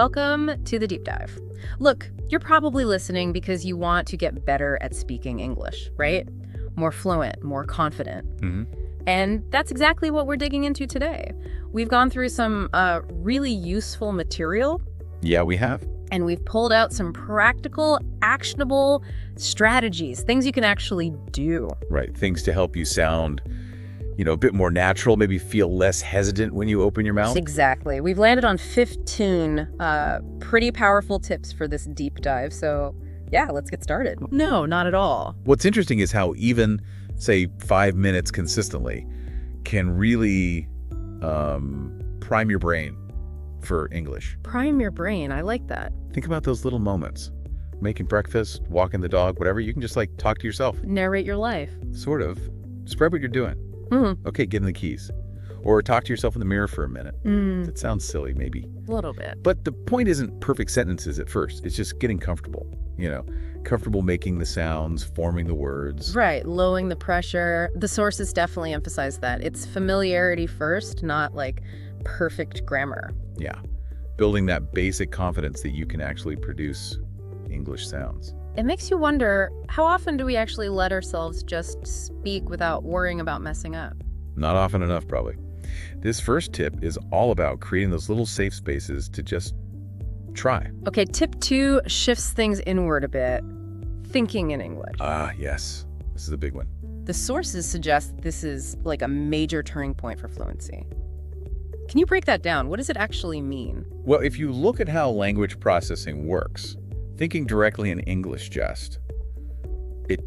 welcome to the deep dive. Look, you're probably listening because you want to get better at speaking English, right? More fluent, more confident. And that's exactly what we're digging into today. We've gone through some really useful material. Yeah, we have. And we've pulled out some practical, actionable strategies, things you can actually do. Right, things to help you sound, a bit more natural, maybe feel less hesitant when you open your mouth. Exactly. We've landed on 15 pretty powerful tips for this deep dive. So yeah, let's get started. No, not at all. What's interesting is how even, say, 5 minutes consistently can really prime your brain for English. Prime your brain. I like that. Think about those little moments. Making breakfast, walking the dog, whatever. You can just talk to yourself. Narrate your life. Sort of. Describe what you're doing. Okay, give them the keys. Or talk to yourself in the mirror for a minute. That sounds silly, maybe. A little bit. But the point isn't perfect sentences at first. It's just getting comfortable, comfortable making the sounds, forming the words. Right, lowering the pressure. The sources definitely emphasize that. It's familiarity first, not perfect grammar. Yeah, building that basic confidence that you can actually produce English sounds. It makes you wonder, how often do we actually let ourselves just speak without worrying about messing up? Not often enough, probably. This first tip is all about creating those little safe spaces to just try. Okay, tip 2 shifts things inward a bit. Thinking in English. Yes. This is a big one. The sources suggest this is a major turning point for fluency. Can you break that down? What does it actually mean? Well, if you look at how language processing works, thinking directly in English it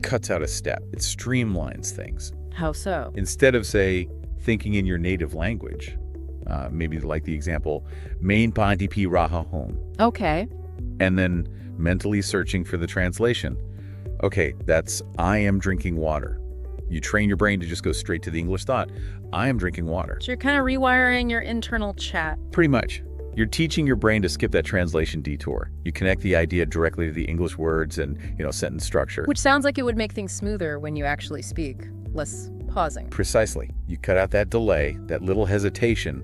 cuts out a step. It streamlines things. How so? Instead of, say, thinking in your native language, maybe like the example, main panti pi raha home. Okay. And then mentally searching for the translation. Okay, that's I am drinking water. You train your brain to just go straight to the English thought. I am drinking water. So you're kind of rewiring your internal chat. Pretty much. You're teaching your brain to skip that translation detour. You connect the idea directly to the English words and, sentence structure. Which sounds like it would make things smoother when you actually speak. Less pausing. Precisely. You cut out that delay, that little hesitation,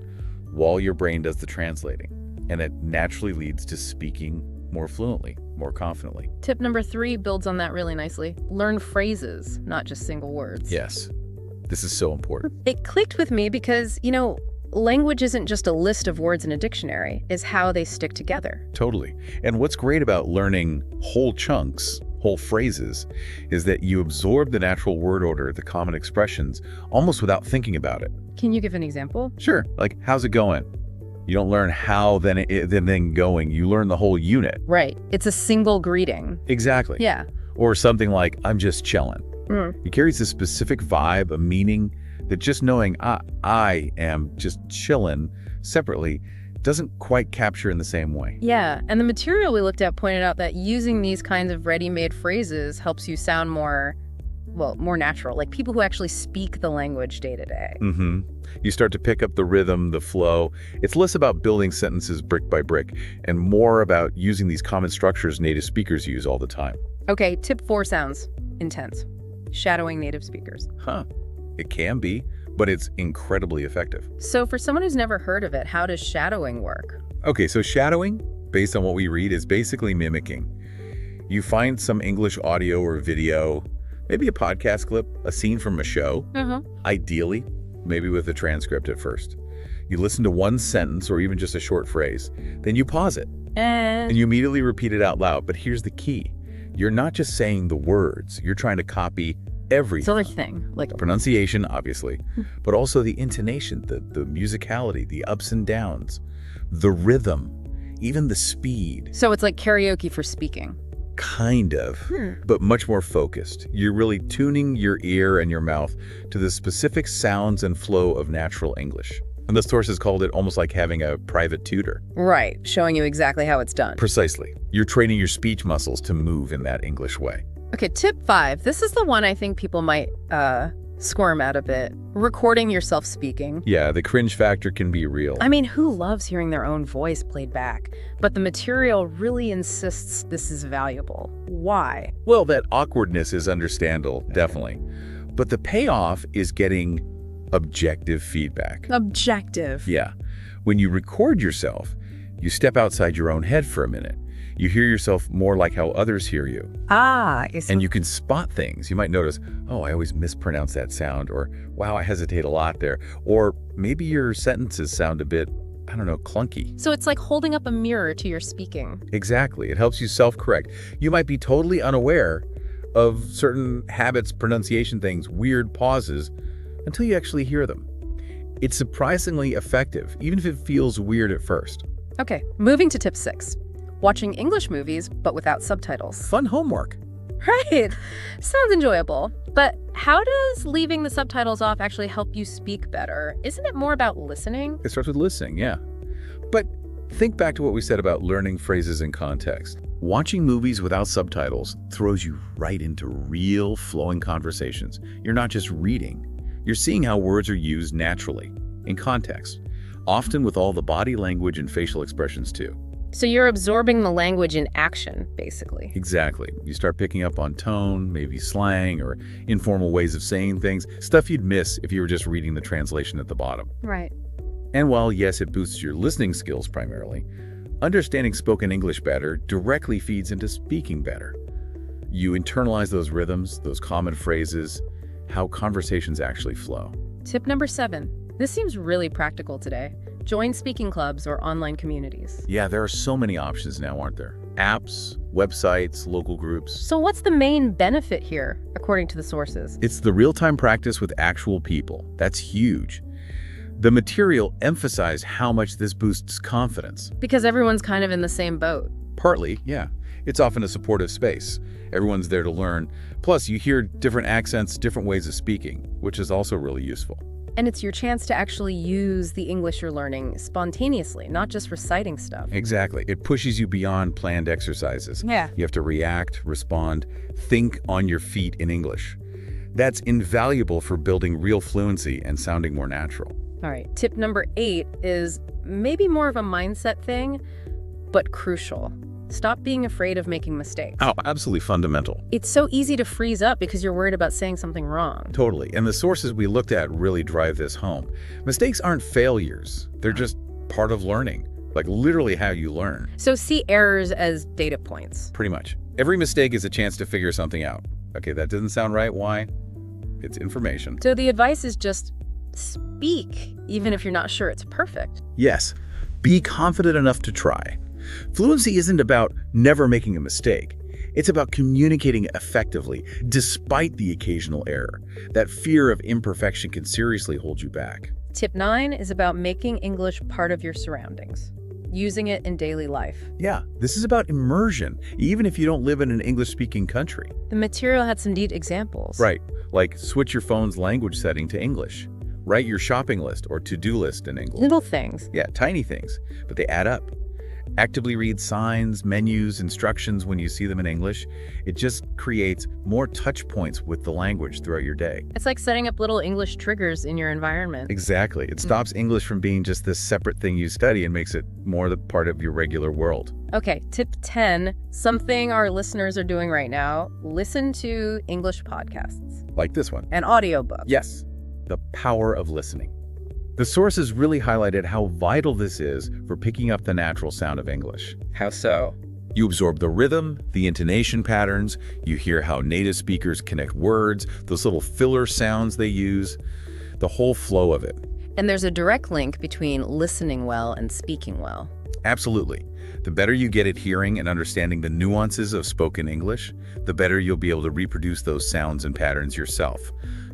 while your brain does the translating. And it naturally leads to speaking more fluently, more confidently. Tip number 3 builds on that really nicely. Learn phrases, not just single words. Yes. This is so important. It clicked with me because, language isn't just a list of words in a dictionary, it's how they stick together. Totally. And what's great about learning whole chunks, whole phrases, is that you absorb the natural word order, the common expressions, almost without thinking about it. Can you give an example? Sure. Like, how's it going? You don't learn how, then going. You learn the whole unit. Right. It's a single greeting. Exactly. Yeah. Or something like, I'm just chilling. It carries a specific vibe, a meaning that just knowing I am just chilling separately doesn't quite capture in the same way. Yeah, and the material we looked at pointed out that using these kinds of ready-made phrases helps you sound more natural, like people who actually speak the language day to day. You start to pick up the rhythm, the flow. It's less about building sentences brick by brick and more about using these common structures native speakers use all the time. Okay, tip 4 sounds intense. Shadowing native speakers. It can be, but it's incredibly effective. So for someone who's never heard of it, how does shadowing work? Okay, so shadowing, based on what we read, is basically mimicking. You find some English audio or video, maybe a podcast clip, a scene from a show, ideally, maybe with a transcript at first. You listen to one sentence or even just a short phrase, then you pause it, and you immediately repeat it out loud. But here's the key. You're not just saying the words, you're trying to copy everything. Like pronunciation, obviously, but also the intonation, the musicality, the ups and downs, the rhythm, even the speed. So it's like karaoke for speaking. Kind of, but much more focused. You're really tuning your ear and your mouth to the specific sounds and flow of natural English. And the sources called it almost like having a private tutor. Right, showing you exactly how it's done. Precisely. You're training your speech muscles to move in that English way. Okay, tip 5. This is the one I think people might squirm at a bit. Recording yourself speaking. Yeah, the cringe factor can be real. I mean, who loves hearing their own voice played back? But the material really insists this is valuable. Why? Well, that awkwardness is understandable, definitely. But the payoff is getting objective feedback. Objective. Yeah. When you record yourself, You step outside your own head for a minute. You hear yourself more like how others hear you. And you can spot things. You might notice, oh, I always mispronounce that sound, or wow, I hesitate a lot there. Or maybe your sentences sound a bit, I don't know, clunky. So it's like holding up a mirror to your speaking. Exactly. It helps you self-correct. You might be totally unaware of certain habits, pronunciation things, weird pauses, until you actually hear them. It's surprisingly effective, even if it feels weird at first. Okay, moving to tip 6. Watching English movies, but without subtitles. Fun homework. Right. Sounds enjoyable. But how does leaving the subtitles off actually help you speak better? Isn't it more about listening? It starts with listening, yeah. But think back to what we said about learning phrases in context. Watching movies without subtitles throws you right into real flowing conversations. You're not just reading. You're seeing how words are used naturally, in context, often with all the body language and facial expressions too. So you're absorbing the language in action, basically. Exactly. You start picking up on tone, maybe slang or informal ways of saying things, stuff you'd miss if you were just reading the translation at the bottom. Right. And while, yes, it boosts your listening skills primarily, understanding spoken English better directly feeds into speaking better. You internalize those rhythms, those common phrases, how conversations actually flow. Tip number 7. This seems really practical today. Join speaking clubs or online communities. Yeah, there are so many options now, aren't there? Apps, websites, local groups. So what's the main benefit here, according to the sources? It's the real-time practice with actual people. That's huge. The material emphasized how much this boosts confidence. Because everyone's kind of in the same boat. Partly, yeah. It's often a supportive space. Everyone's there to learn. Plus, you hear different accents, different ways of speaking, which is also really useful. And it's your chance to actually use the English you're learning spontaneously, not just reciting stuff. Exactly. It pushes you beyond planned exercises. Yeah. You have to react, respond, think on your feet in English. That's invaluable for building real fluency and sounding more natural. All right. Tip number 8 is maybe more of a mindset thing, but crucial. Stop being afraid of making mistakes. Oh, absolutely fundamental. It's so easy to freeze up because you're worried about saying something wrong. Totally. And the sources we looked at really drive this home. Mistakes aren't failures. They're just part of learning, like literally how you learn. So see errors as data points. Pretty much. Every mistake is a chance to figure something out. Okay, that doesn't sound right. Why? It's information. So the advice is just speak, even if you're not sure it's perfect. Yes. Be confident enough to try. Fluency isn't about never making a mistake. It's about communicating effectively, despite the occasional error. That fear of imperfection can seriously hold you back. Tip 9 is about making English part of your surroundings, using it in daily life. Yeah, this is about immersion, even if you don't live in an English-speaking country. The material had some neat examples. Right, like switch your phone's language setting to English. Write your shopping list or to-do list in English. Little things. Yeah, tiny things, but they add up. Actively read signs, menus, instructions when you see them in English. It just creates more touch points with the language throughout your day. It's like setting up little English triggers in your environment. Exactly. It stops English from being just this separate thing you study and makes it more the part of your regular world. Okay, tip 10, something our listeners are doing right now. Listen to English podcasts. Like this one. And audiobooks. Yes, the power of listening. The sources really highlighted how vital this is for picking up the natural sound of English. How so? You absorb the rhythm, the intonation patterns, you hear how native speakers connect words, those little filler sounds they use, the whole flow of it. And there's a direct link between listening well and speaking well. Absolutely. The better you get at hearing and understanding the nuances of spoken English, the better you'll be able to reproduce those sounds and patterns yourself.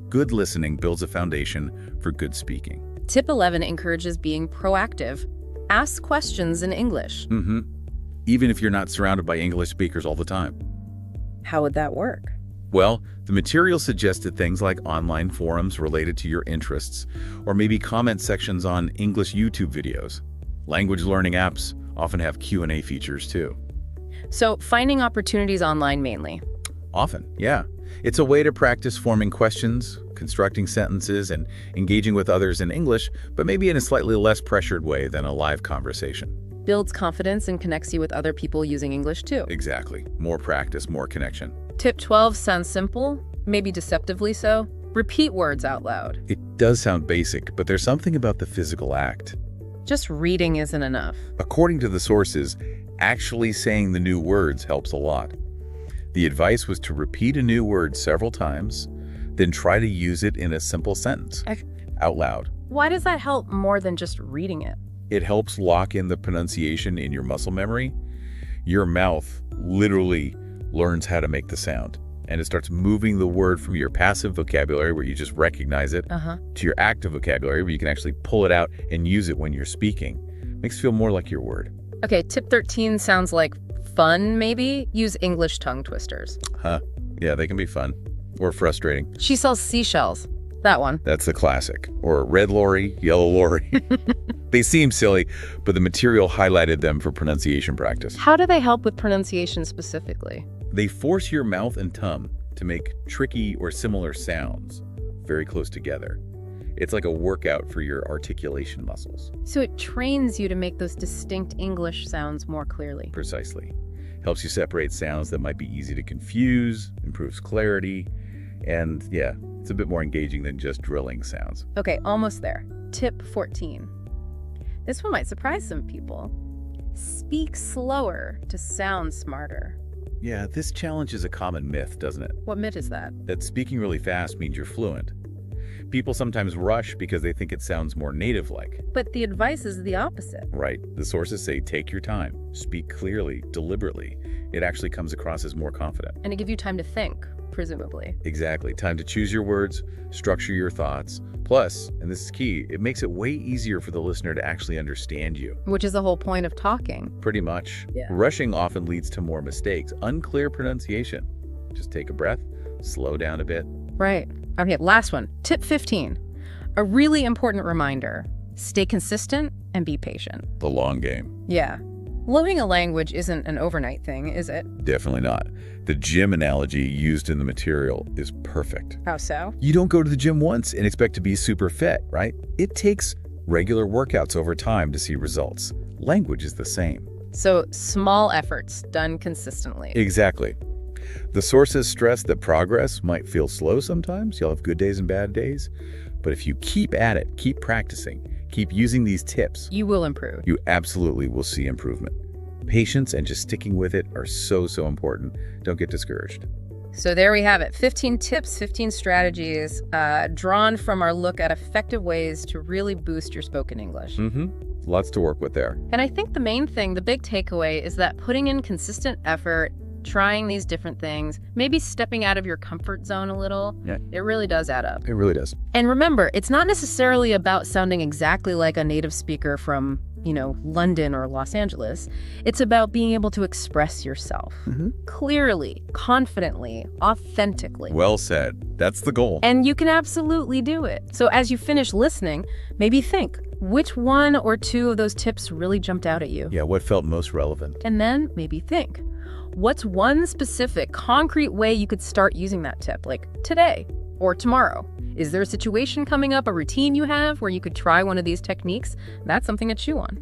Good listening builds a foundation for good speaking. Tip 11 encourages being proactive. Ask questions in English. Even if you're not surrounded by English speakers all the time. How would that work? Well, the material suggested things like online forums related to your interests, or maybe comment sections on English YouTube videos. Language learning apps often have Q&A features too. So finding opportunities online mainly. Often, yeah. It's a way to practice forming questions, constructing sentences, and engaging with others in English, but maybe in a slightly less pressured way than a live conversation. Builds confidence and connects you with other people using English too. Exactly. More practice, more connection. Tip 12 sounds simple, maybe deceptively so. Repeat words out loud. It does sound basic, but there's something about the physical act. Just reading isn't enough. According to the sources, actually saying the new words helps a lot. The advice was to repeat a new word several times, then try to use it in a simple sentence, out loud. Why does that help more than just reading it? It helps lock in the pronunciation in your muscle memory. Your mouth literally learns how to make the sound, and it starts moving the word from your passive vocabulary, where you just recognize it, to your active vocabulary, where you can actually pull it out and use it when you're speaking. Makes it feel more like your word. Okay, tip 13 sounds like fun, maybe? Use English tongue twisters. Yeah, they can be fun or frustrating. She sells seashells. That one. That's the classic. Or red lorry, yellow lorry. They seem silly, but the material highlighted them for pronunciation practice. How do they help with pronunciation specifically? They force your mouth and tongue to make tricky or similar sounds very close together. It's like a workout for your articulation muscles. So it trains you to make those distinct English sounds more clearly. Precisely. Helps you separate sounds that might be easy to confuse, improves clarity, and yeah, it's a bit more engaging than just drilling sounds. Okay, almost there. Tip 14. This one might surprise some people. Speak slower to sound smarter. Yeah, this challenge is a common myth, doesn't it? What myth is that? That speaking really fast means you're fluent. People sometimes rush because they think it sounds more native-like. But the advice is the opposite. Right. The sources say take your time, speak clearly, deliberately. It actually comes across as more confident. And to give you time to think, presumably. Exactly. Time to choose your words, structure your thoughts. Plus, and this is key, it makes it way easier for the listener to actually understand you. Which is the whole point of talking. Pretty much. Yeah. Rushing often leads to more mistakes, unclear pronunciation. Just take a breath, slow down a bit. Right. Okay, last one. Tip 15. A really important reminder. Stay consistent and be patient. The long game. Yeah. Learning a language isn't an overnight thing, is it? Definitely not. The gym analogy used in the material is perfect. How so? You don't go to the gym once and expect to be super fit, right? It takes regular workouts over time to see results. Language is the same. So small efforts done consistently. Exactly. The sources stress that progress might feel slow sometimes. You'll have good days and bad days. But if you keep at it, keep practicing, keep using these tips, you will improve. You absolutely will see improvement. Patience and just sticking with it are so important. Don't get discouraged. So there we have it. 15 tips, 15 strategies drawn from our look at effective ways to really boost your spoken English. Lots to work with there. And I think the main thing, the big takeaway, is that putting in consistent effort, trying these different things, maybe stepping out of your comfort zone a little, it really does add up. It really does. And remember, it's not necessarily about sounding exactly like a native speaker from, London or Los Angeles. It's about being able to express yourself clearly, confidently, authentically. Well said. That's the goal. And you can absolutely do it. So as you finish listening, maybe think, which one or two of those tips really jumped out at you? Yeah, what felt most relevant? And then maybe think, what's one specific, concrete way you could start using that tip, like today or tomorrow? Is there a situation coming up, a routine you have where you could try one of these techniques? That's something to chew on.